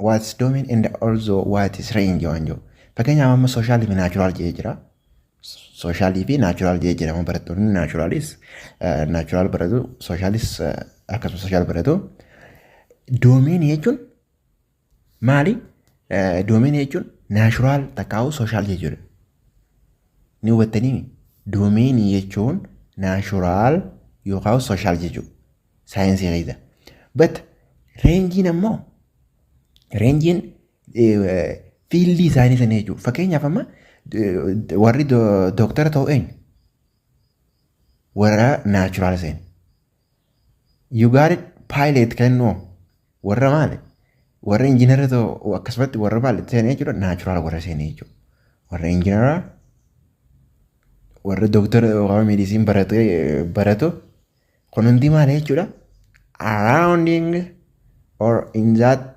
what's domain and also what is range waan jiru. Fakkeenyaaf amma sooshaaliif naachuraal jee jira. Sooshalii fi naachuraal jee jedhama. Barattoonni naachuraalis naachuraal baratu, sooshalis akkasuma sooshaal baratu. Doomeenii jechuun maali? Doomeenii jechuun naachuraal takkaa'u sooshaal jechuudha. Ni hubattanii? Doomeenii jechuun naachuraal yookaan sooshaal jechuudha. Saayinsii keessa. But reenjiin ammoo reenjiin fiildii isaanii sana jechuudha. Fakkeenyaaf amma warri dooktara ta'u eenyu? Warra naachuraal seeni. You got it? Pilot kennuu warra maali? Warra injiinara ta'u akkasumatti warra maali seeni jechuudha. Naachuraal warra seeni jechuudha. Warra injiinara warra dooktara yookaan meediisiin baratu kun hundi maali jechuudha? Surrounding or in that